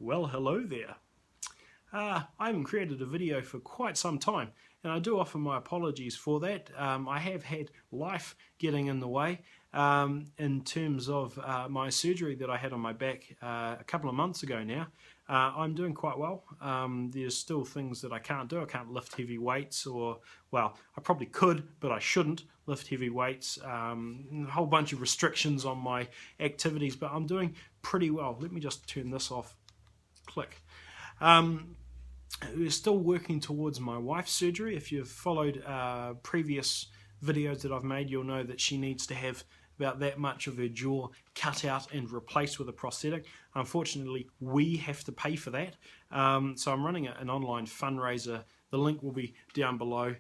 Well, hello there. I haven't created a video for quite some time, and I do offer my apologies for that. I have had life getting in the way in terms of my surgery that I had on my back a couple of months ago now. I'm doing quite well. There's still things that I can't do. I can't lift heavy weights, well, I probably could, but I shouldn't lift heavy weights. A whole bunch of restrictions on my activities, but I'm doing pretty well. Let me just turn this off. Click. We're still working towards my wife's surgery. If you've followed previous videos that I've made, you'll know that she needs to have about that much of her jaw cut out and replaced with a prosthetic. Unfortunately, we have to pay for that. So I'm running an online fundraiser. The link will be down below.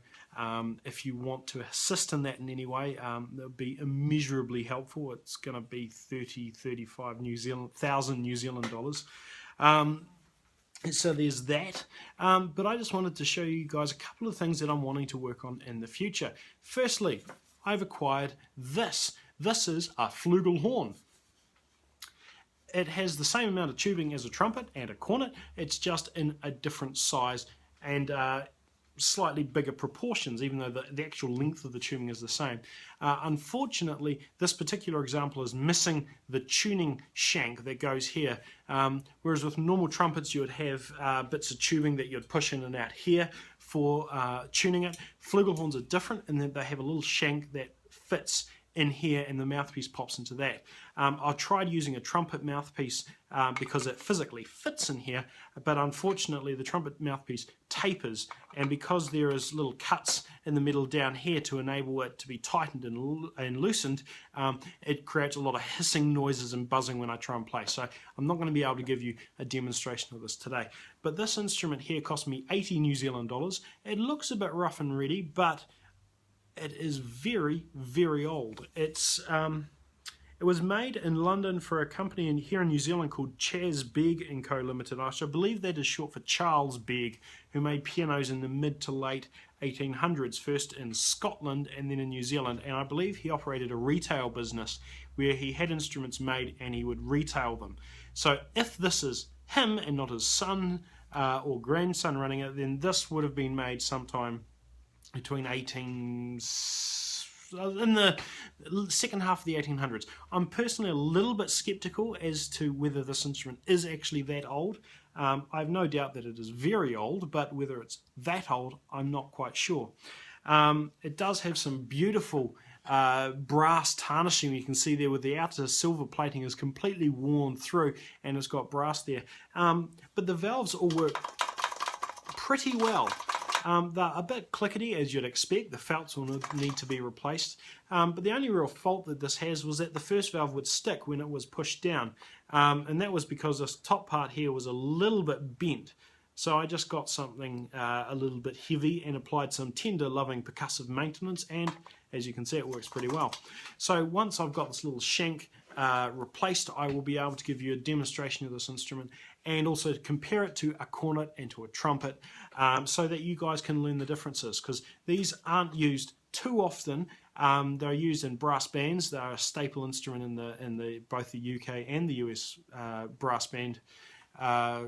If you want to assist in that in any way, that would be immeasurably helpful. It's going to be 35,000 New Zealand dollars. So there's that, but I just wanted to show you guys a couple of things that I'm wanting to work on in the future. Firstly, I've acquired this. This is a Flugelhorn. It has the same amount of tubing as a trumpet and a cornet. It's just in a different size and slightly bigger proportions, even though the actual length of the tubing is the same. Unfortunately, this particular example is missing the tuning shank that goes here, whereas with normal trumpets you would have bits of tubing that you'd push in and out here for tuning it. Flugelhorns are different in that they have a little shank that fits in here and the mouthpiece pops into that. I tried using a trumpet mouthpiece because it physically fits in here, but unfortunately the trumpet mouthpiece tapers, and because there is little cuts in the middle down here to enable it to be tightened and loosened, it creates a lot of hissing noises and buzzing when I try and play. So I'm not going to be able to give you a demonstration of this today. But this instrument here cost me 80 New Zealand dollars. It looks a bit rough and ready, but it is very, very old. It was made in London for a company here in New Zealand called Chas Begg & Co Limited. I believe that is short for Charles Begg, who made pianos in the mid to late 1800s, first in Scotland and then in New Zealand. And I believe he operated a retail business where he had instruments made and he would retail them. So if this is him and not his son or grandson running it, then this would have been made sometime between in the second half of the 1800s. I'm personally a little bit skeptical as to whether this instrument is actually that old. I have no doubt that it is very old, but whether it's that old, I'm not quite sure. It does have some beautiful brass tarnishing. You can see there with the outer silver plating is completely worn through and it's got brass there. But the valves all work pretty well. They're a bit clickety, as you'd expect. The felts will need to be replaced. But the only real fault that this has was that the first valve would stick when it was pushed down. And that was because this top part here was a little bit bent. So I just got something a little bit heavy and applied some tender, loving percussive maintenance, and as you can see, it works pretty well. So once I've got this little shank replaced, I will be able to give you a demonstration of this instrument and also compare it to a cornet and to a trumpet so that you guys can learn the differences, because these aren't used too often. They're used in brass bands. They're a staple instrument in both the UK and the US brass band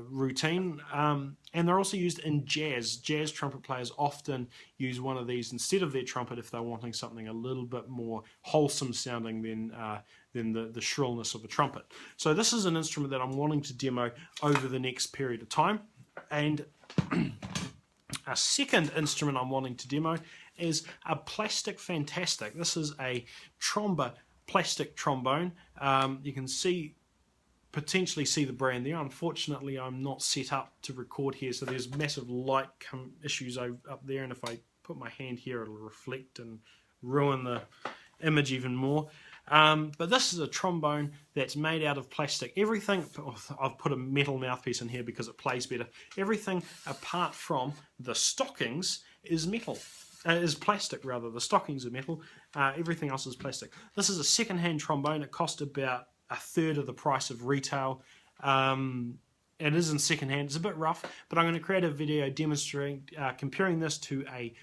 routine, and they're also used in jazz. Jazz trumpet players often use one of these instead of their trumpet if they're wanting something a little bit more wholesome sounding than the shrillness of a trumpet. So this is an instrument that I'm wanting to demo over the next period of time. And a second instrument I'm wanting to demo is a plastic fantastic. This is a Tromba plastic trombone. You can potentially see the brand there. Unfortunately, I'm not set up to record here, so there's massive light issues up there, and if I put my hand here, it'll reflect and ruin the image even more. But this is a trombone that's made out of plastic. Everything, I've put a metal mouthpiece in here because it plays better. Everything apart from the stockings is metal. Is plastic rather. The stockings are metal. Everything else is plastic. This is a second-hand trombone. It cost about a third of the price of retail. It is in second hand. It's a bit rough, but I'm going to create a video demonstrating comparing this to a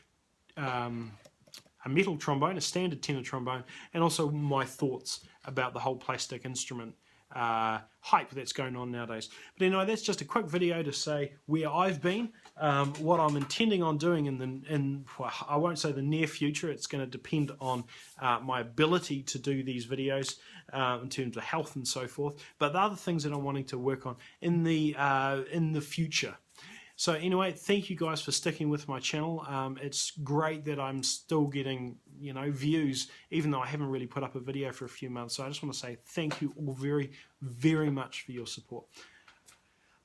metal trombone, a standard tenor trombone, and also my thoughts about the whole plastic instrument hype that's going on nowadays. But anyway, that's just a quick video to say where I've been, what I'm intending on doing well, I won't say the near future. It's going to depend on my ability to do these videos in terms of health and so forth. But the other things that I'm wanting to work on in the future. So anyway, thank you guys for sticking with my channel. It's great that I'm still getting, views, even though I haven't really put up a video for a few months. So I just want to say thank you all very, very much for your support.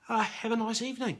Have a nice evening.